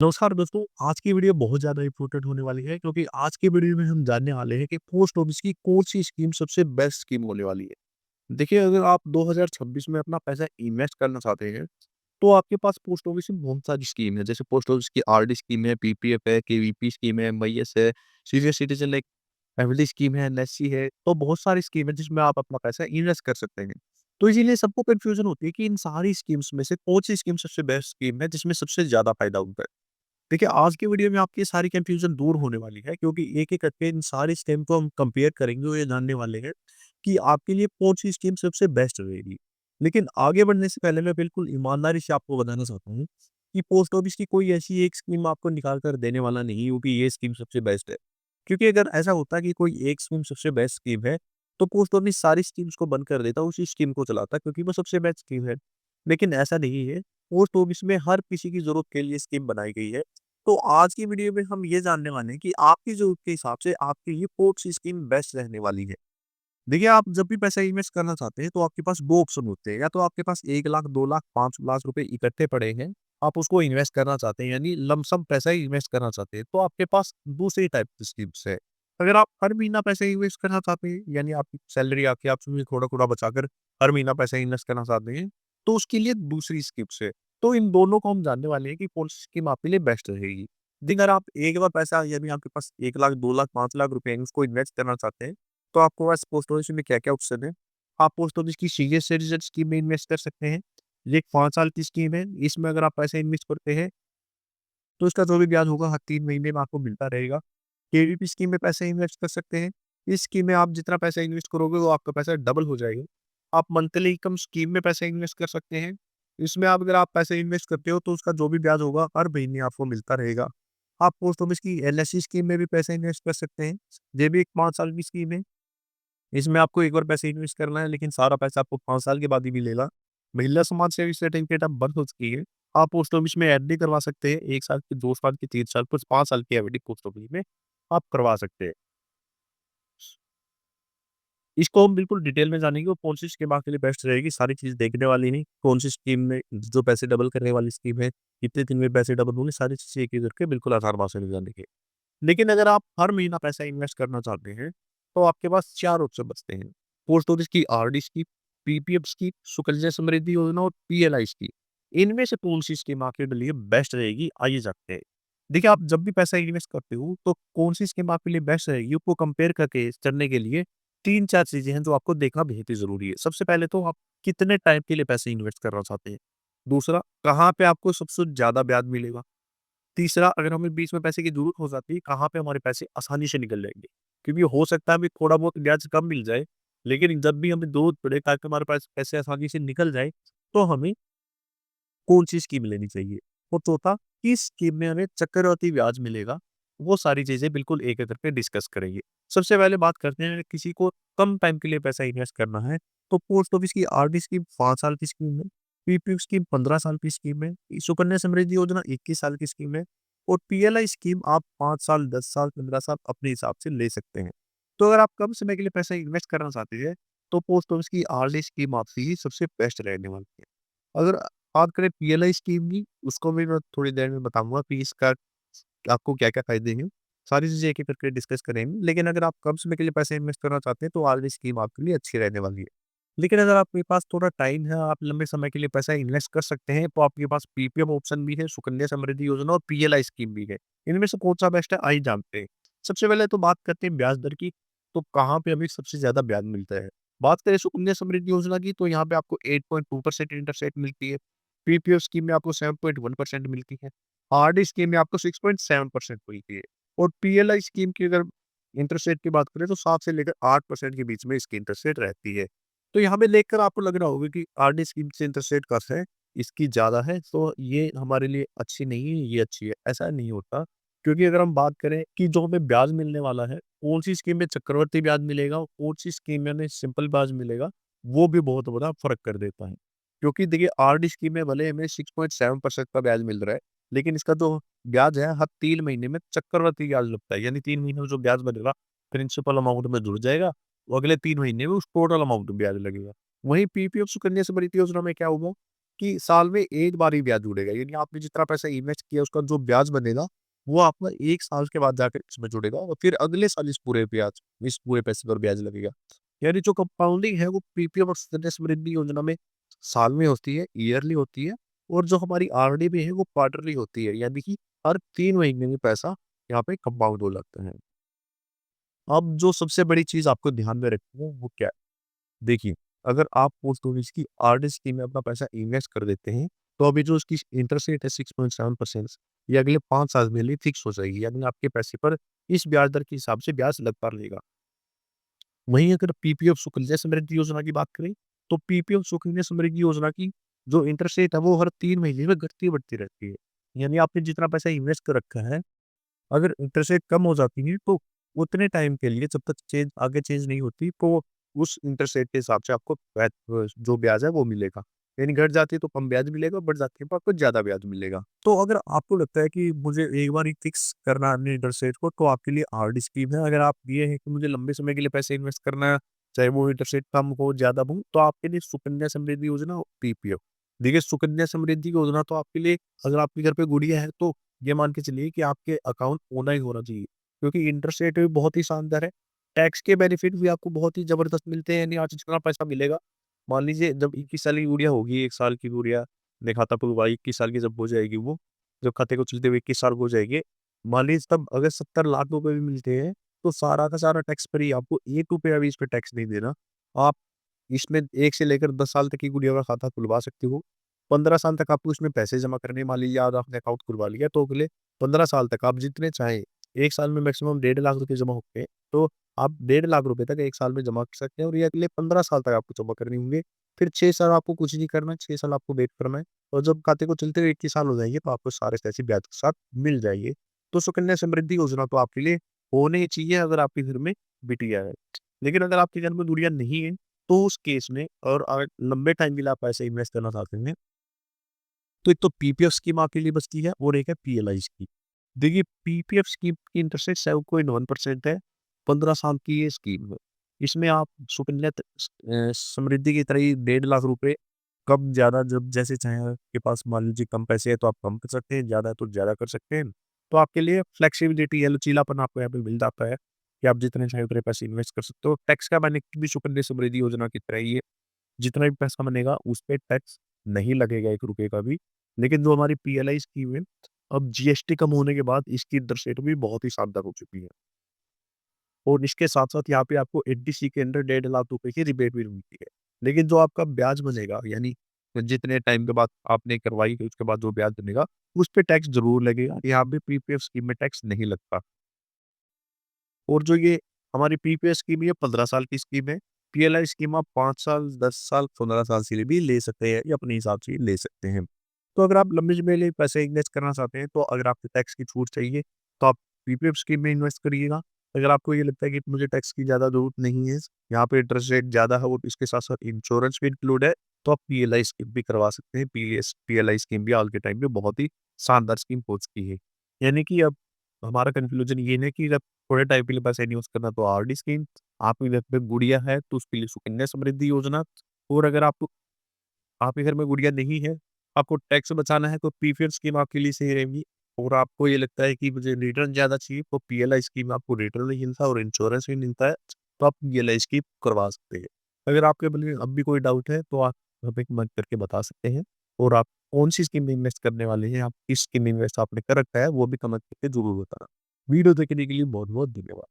नमस्कार दोस्तों, आज की वीडियो बहुत ज़्यादा इम्पोर्टेंट होने वाली है क्योंकि आज की वीडियो में हम जानने वाले हैं कि पोस्ट ऑफिस की कौन-सी स्कीम सबसे बेस्ट स्कीम होने वाली है। देखिए, अगर आप 2026 में अपना पैसा इन्वेस्ट करना चाहते हैं, तो आपके पास पोस्ट ऑफिस में बहुत सारी स्कीम है। जैसे पोस्ट ऑफिस की आरडी स्कीम है, पीपीएफ है, केवीपी स्कीम है, एमआईएस है, senior citizen like family scheme है, एनएससी है, तो बहुत सारी स्कीम है जिसमें आप अपना पैसा इन्वेस्ट कर सकते हैं। तो इसीलिए सबको कन्फ्यूज़न होती है कि इन सारी स्कीम्स में से कौन-सी स्कीम सबसे बेस्ट स्कीम है जिसमें सबसे ज़्यादा फ़ायदा होता है। देखिए, आज की वीडियो में आपकी सारी कन्फ्यूज़न दूर होने वाली है क्योंकि एक-एक करके इन सारी स्कीम को हम कंपेयर करेंगे और ये जानने वाले हैं कि आपके लिए कौन-सी स्कीम सबसे बेस्ट रहेगी। लेकिन आगे बढ़ने से पहले मैं बिल्कुल ईमानदारी से आपको बताना चाहता हूँ कि पोस्ट ऑफिस की कोई ऐसी एक स्कीम आपको निकाल कर देने वाला नहीं हूँ कि ये स्कीम सबसे बेस्ट है। क्योंकि अगर ऐसा होता कि कोई एक स्कीम सबसे बेस्ट स्कीम है, तो पोस्ट ऑफिस सारी स्कीम्स को बंद कर देता, उसी स्कीम को चलाता क्योंकि वो सबसे बेस्ट स्कीम है। लेकिन ऐसा नहीं है, पोस्ट ऑफिस में हर किसी की ज़रूरत के लिए स्कीम बनाई गई है। तो आज की वीडियो में हम ये जानने वाले हैं कि आपकी ज़रूरत के हिसाब से आपके लिए कौन-सी स्कीम बेस्ट रहने वाली है। देखिए, आप जब भी पैसा इन्वेस्ट करना चाहते हैं, तो आपके पास 2 ऑप्शन होते हैं। या तो आपके पास 1 लाख, 2 लाख, 5 लाख रुपए इकट्ठे पड़े हैं, आप उसको इन्वेस्ट करना चाहते हैं, यानी लमसम पैसा ही इन्वेस्ट करना चाहते हैं, तो आपके पास दूसरी टाइप की स्कीम्स है। अगर आप हर महीना पैसे इन्वेस्ट करना चाहते हैं, यानी आपकी सैलरी आके आप उसमें थोड़ा-थोड़ा बचाकर हर महीना पैसा इन्वेस्ट करना चाहते हैं, तो उसके लिए दूसरी स्कीम्स है। तो इन दोनों को हम जानने वाले हैं कि कौन-सी स्कीम आपके लिए बेस्ट रहेगी। देखिए, अगर आप एक बार पैसा यानी आपके पास 1 लाख, 2 लाख, 5 लाख रुपए हैं, उसको इन्वेस्ट करना चाहते हैं, तो आपके पास पोस्ट ऑफिस में क्या-क्या ऑप्शन है? आप पोस्ट ऑफिस की सीनियर सिटीज़न स्कीम में इन्वेस्ट कर सकते हैं। ये एक 5 साल की स्कीम है। इसमें अगर आप पैसे इन्वेस्ट करते हैं, तो इसका जो भी ब्याज होगा हर 3 महीने में आपको मिलता रहेगा। केवीपी स्कीम में पैसे इन्वेस्ट कर सकते हैं। इस स्कीम में आप जितना पैसा इन्वेस्ट करोगे, वो आपका पैसा डबल हो जाएगा। आप मंथली इनकम स्कीम में पैसे इन्वेस्ट कर सकते हैं। इसमें आप अगर आप पैसे इन्वेस्ट करते हो, तो उसका जो भी ब्याज होगा, हर महीने आपको मिलता रहेगा। आप पोस्ट ऑफिस की एलआईसी स्कीम में भी पैसे इन्वेस्ट कर सकते हैं। ये भी एक 5 साल की स्कीम है। इसमें आपको एक बार पैसे इन्वेस्ट करना है, लेकिन सारा पैसा आपको 5 साल के बाद ही मिलेगा। महिला समाज सेविंग सर्टिफिकेट अब बंद हो चुकी है। आप पोस्ट ऑफिस में एफडी करवा सकते हैं, 1 साल की, 2 साल की, 3 साल, कुछ 5 साल की एफडी पोस्ट ऑफिस में आप करवा सकते हैं। इसको हम बिल्कुल डिटेल में जानेंगे और कौन-सी स्कीम आपके लिए बेस्ट रहेगी, सारी चीज़ देखने वाली नहीं, कौन-सी स्कीम में जो पैसे डबल करने वाली स्कीम है, कितने दिन में पैसे डबल होंगे, सारी चीज़ें एक-एक करके बिल्कुल आसान भाषा में जानेंगे। लेकिन अगर आप हर महीना पैसा इन्वेस्ट करना चाहते हैं, तो आपके पास 4 ऑप्शन बचते हैं। पोस्ट ऑफिस की RD scheme, PPF scheme, Sukanya Samriddhi Yojana और पीएलआई स्कीम। इनमें से कौन-सी स्कीम आपके लिए बेस्ट रहेगी? आइए जानते हैं। देखिए, आप जब भी पैसा इन्वेस्ट करते हो, तो कौन-सी स्कीम आपके लिए बेस्ट रहेगी, उसको कंपेयर करके करने के लिए 3-4 चीज़ें हैं जो आपको देखना बेहद ही ज़रूरी है। सबसे पहले तो आप कितने टाइम के लिए पैसे इन्वेस्ट करना चाहते हैं। दूसरा, कहाँ पे आपको सबसे ज़्यादा ब्याज मिलेगा। तीसरा, अगर हमें बीच में पैसे की ज़रूरत हो जाती है, कहाँ पे हमारे पैसे आसानी से निकल जाएँगे। क्योंकि हो सकता है हमें थोड़ा बहुत ब्याज कम मिल जाए, लेकिन जब भी हमें ज़रूरत पड़े ताकि हमारे पास पैसे आसानी से निकल जाए, तो हमें कौन-सी स्कीम लेनी चाहिए। और चौथा, किस स्कीम में हमें चक्रवृद्धि ब्याज मिलेगा, वो सारी चीज़ें बिल्कुल एक-एक करके डिस्कस करेंगे। सबसे पहले बात करते हैं, किसी को कम टाइम के लिए पैसा इन्वेस्ट करना है, तो पोस्ट ऑफिस की आरडी स्कीम 5 साल की स्कीम है, पीपीएफ स्कीम 15 साल की स्कीम है, सुकन्या समृद्धि योजना 21 साल की स्कीम है और पीएलआई स्कीम आप 5 साल, 10 साल, 15 साल अपने हिसाब से ले सकते हैं। तो अगर आप कम समय के लिए पैसा इन्वेस्ट करना चाहते हैं, तो पोस्ट ऑफिस की आरडी स्कीम आपके लिए सबसे बेस्ट रहने वाली है। अगर बात करें पीएलआई स्कीम की, उसको भी मैं थोड़ी देर में बताऊँगा कि इसका आपको क्या-क्या फ़ायदे हैं। सारी चीज़ें एक-एक करके डिस्कस करेंगे। लेकिन अगर आप कम समय के लिए पैसे इन्वेस्ट करना चाहते हैं, तो आरडी स्कीम आपके लिए अच्छी रहने वाली है। लेकिन अगर आपके पास थोड़ा टाइम है, आप लंबे समय के लिए पैसा इन्वेस्ट कर सकते हैं, तो आपके पास पीपीएफ ऑप्शन भी है, सुकन्या समृद्धि योजना और पीएलआई स्कीम भी है। इनमें से कौन-सा बेस्ट है, आइए जानते हैं। सबसे पहले तो बात करते हैं ब्याज दर की, तो कहाँ पे हमें सबसे ज़्यादा ब्याज मिलता है। बात करें सुकन्या समृद्धि योजना की, तो यहाँ पे आपको 8.2% इंटरेस्ट रेट मिलती है। पीपीएफ स्कीम में आपको 7.1% मिलती है। आरडी स्कीम में आपको 6.7% मिलती है और पीएलआई स्कीम की अगर इंटरेस्ट रेट की बात करें, तो 7 से लेकर 8% के बीच में इसकी इंटरेस्ट रेट रहती है। तो यहाँ पे देखकर आपको लग रहा होगा कि आरडी स्कीम से इंटरेस्ट रेट कम है, इसकी ज़्यादा है, तो ये हमारे लिए अच्छी नहीं है, ये अच्छी है। ऐसा नहीं होता, क्योंकि अगर हम बात करें कि जो हमें ब्याज मिलने वाला है, कौन-सी स्कीम में चक्रवृद्धि ब्याज मिलेगा और कौन-सी स्कीम में हमें सिंपल ब्याज मिलेगा, वो भी बहुत बड़ा फ़र्क कर देता है। क्योंकि देखिए, आरडी स्कीम में भले हमें 6.7% का ब्याज मिल रहा है, लेकिन इसका जो ब्याज है हर 3 महीने में चक्रवृद्धि ब्याज लगता है। यानी 3 महीने में जो ब्याज बनेगा, प्रिंसिपल अमाउंट में जुड़ जाएगा, वो अगले 3 महीने में उस टोटल अमाउंट में ब्याज लगेगा। वहीं पीपीएफ सुकन्या समृद्धि योजना में क्या होगा कि साल में 1 बार ही ब्याज जुड़ेगा, यानी आपने जितना पैसा इन्वेस्ट किया उसका जो ब्याज बनेगा, वो आपका 1 साल के बाद जाकर इसमें जुड़ेगा और फिर अगले साल इस पूरे पैसे पर ब्याज लगेगा। यानी जो कंपाउंडिंग है वो पीपीएफ और सुकन्या समृद्धि योजना में साल में होती है, ईयरली होती है और जो हमारी आरडी में है वो क्वार्टरली होती है, यानी कि हर 3 महीने में पैसा यहाँ पे कंपाउंड हो लगता है। अब जो सबसे बड़ी चीज़ आपको ध्यान में रखनी है वो क्या है? देखिए, अगर आप पोस्ट ऑफिस की आरडी स्कीम में अपना पैसा इन्वेस्ट कर देते हैं, तो अभी जो उसकी इंटरेस्ट रेट है 6.7%, ये अगले 5 साल के लिए फिक्स हो जाएगी, यानी आपके पैसे पर इस ब्याज दर के हिसाब से ब्याज लगता रहेगा। वहीं अगर पीपीएफ सुकन्या समृद्धि योजना की बात करें, तो पीपीएफ सुकन्या समृद्धि योजना की जो इंटरेस्ट रेट है वो हर 3 महीने में घटती-बढ़ती रहती है। यानी आपने जितना पैसा इन्वेस्ट कर रखा है, अगर इंटरेस्ट रेट कम हो जाती है तो उतने टाइम के लिए जब तक आगे चेंज नहीं होती तो उस इंटरेस्ट रेट के हिसाब से आपको जो ब्याज है वो मिलेगा। यानी घट जाती है तो कम ब्याज मिलेगा, बढ़ जाती है तो आपको ज़्यादा ब्याज मिलेगा। तो अगर आपको लगता है कि मुझे एक बार ही फिक्स करना है अपने इंटरेस्ट रेट को, तो आपके लिए आरडी स्कीम है। अगर आप ये है कि मुझे लंबे समय के लिए पैसे इन्वेस्ट करना है, चाहे वो इंटरेस्ट रेट कम हो, ज़्यादा हो, तो आपके लिए सुकन्या समृद्धि योजना और पीपीएफ। देखिए, सुकन्या समृद्धि योजना तो आपके लिए, अगर आपके घर पे गुड़िया है तो ये मान के चलिए कि आपके अकाउंट होना ही होना चाहिए, क्योंकि इंटरेस्ट रेट भी बहुत ही शानदार है। टैक्स के बेनिफिट भी आपको बहुत ही ज़बरदस्त मिलते हैं, यानी आज जितना पैसा मिलेगा, मान लीजिए जब 21 साल की गुड़िया होगी, 1 साल की गुड़िया ने खाता खुलवाई, 21 साल की जब हो जाएगी वो, जब खाते को चलते हुए 21 साल हो जाएँगे, मान लीजिए तब अगर 70 लाख रुपए भी मिलते हैं, तो सारा का सारा टैक्स फ्री, आपको ₹1 भी इस पे टैक्स नहीं देना। आप इसमें 1 से लेकर 10 साल तक की गुड़िया का खाता खुलवा सकते हो। 15 साल तक आपको इसमें पैसे जमा करने, मान लीजिए आज आपने अकाउंट खुलवा लिया, तो अगले 15 साल तक आप जितने चाहें, 1 साल में मैक्सिमम 1.5 लाख रुपए जमा होते हैं, तो आप 1.5 लाख रुपए तक 1 साल में जमा कर सकते हैं और ये अगले 15 साल तक आपको जमा करने होंगे। फिर 6 साल आपको कुछ नहीं करना है, 6 साल आपको वेट करना है और जब खाते को चलते हुए 21 साल हो जाएँगे, तो आपको सारे पैसे ब्याज के साथ मिल जाएँगे। तो सुकन्या समृद्धि योजना तो आपके लिए होनी ही चाहिए अगर आपके घर में बिटिया है। लेकिन अगर आपके घर में गुड़िया नहीं है, तो उस केस में और लंबे टाइम के लिए आप पैसे इन्वेस्ट करना चाहते हैं, तो एक तो पीपीएफ स्कीम आपके लिए बचती है और एक है पीएलआई स्कीम। देखिए, पीपीएफ स्कीम की इंटरेस्ट रेट 7.1% है, 15 साल की ये स्कीम है। इसमें आप सुकन्या समृद्धि की तरह ही 1.5 लाख रुपए कम ज़्यादा जब जैसे चाहें, आपके पास मान लीजिए कम पैसे हैं तो आप कम कर सकते हैं, ज़्यादा है तो ज़्यादा कर सकते हैं। तो आपके लिए फ्लेक्सिबिलिटी या लचीलापन आपको यहाँ पे मिल जाता है कि आप जितने चाहें उतने पैसे इन्वेस्ट कर सकते हो। टैक्स का बेनिफिट भी सुकन्या समृद्धि योजना की तरह ही है। जितना भी पैसा बनेगा उस पे टैक्स नहीं लगेगा ₹1 का भी। लेकिन जो हमारी पीएलआई स्कीम है, अब जीएसटी कम होने के बाद इसकी इंटरेस्ट रेट भी बहुत ही शानदार हो चुकी है। और इसके साथ-साथ यहाँ पे आपको एनटीसी के अंदर 1.5 लाख रुपए की रिबेट भी मिलती है। लेकिन जो आपका ब्याज बनेगा, यानी जितने टाइम के बाद आपने करवाई फिर उसके बाद जो ब्याज बनेगा, उस पे टैक्स ज़रूर लगेगा। यहाँ पे पीपीएफ स्कीम में टैक्स नहीं लगता। और जो ये हमारी पीपीएफ स्कीम है, ये 15 साल की स्कीम है। पीएलआई स्कीम आप 5 साल, 10 साल, 15 साल के लिए भी ले सकते हैं या अपने हिसाब से ले सकते हैं। तो अगर आप लंबे समय के लिए पैसे इन्वेस्ट करना चाहते हैं, तो अगर आपको टैक्स की छूट चाहिए, तो आप पीपीएफ स्कीम में इन्वेस्ट करिएगा। अगर आपको ये लगता है कि मुझे टैक्स की ज़्यादा ज़रूरत नहीं है, यहाँ पे इंटरेस्ट रेट ज़्यादा है और इसके साथ-साथ इंश्योरेंस भी इंक्लूड है, तो आप पीएलआई स्कीम भी करवा सकते हैं। पीएलआई स्कीम भी आज के टाइम पे बहुत ही शानदार स्कीम हो चुकी है। यानी कि अब हमारा कन्क्लूज़न ये है कि जब थोड़े टाइम के लिए पैसे नहीं यूज़ करना तो आरडी स्कीम, आपके घर पे गुड़िया है तो उसके लिए सुकन्या समृद्धि योजना, और अगर आपके घर में गुड़िया नहीं है, आपको टैक्स बचाना है तो पीपीएफ स्कीम आपके लिए सही रहेगी। और आपको ये लगता है कि मुझे रिटर्न ज़्यादा चाहिए तो पीएलआई स्कीम, आपको रिटर्न नहीं मिलता और इंश्योरेंस भी मिलता है, तो आप पीएलआई स्कीम करवा सकते हैं। अगर आपके मन में अब भी कोई डाउट है तो आप हमें कमेंट करके बता सकते हैं और आप कौन-सी स्कीम में इन्वेस्ट करने वाले हैं, आप किस स्कीम में इन्वेस्ट आपने कर रखा है, वो भी कमेंट करके ज़रूर बताना। वीडियो देखने के लिए बहुत-बहुत धन्यवाद।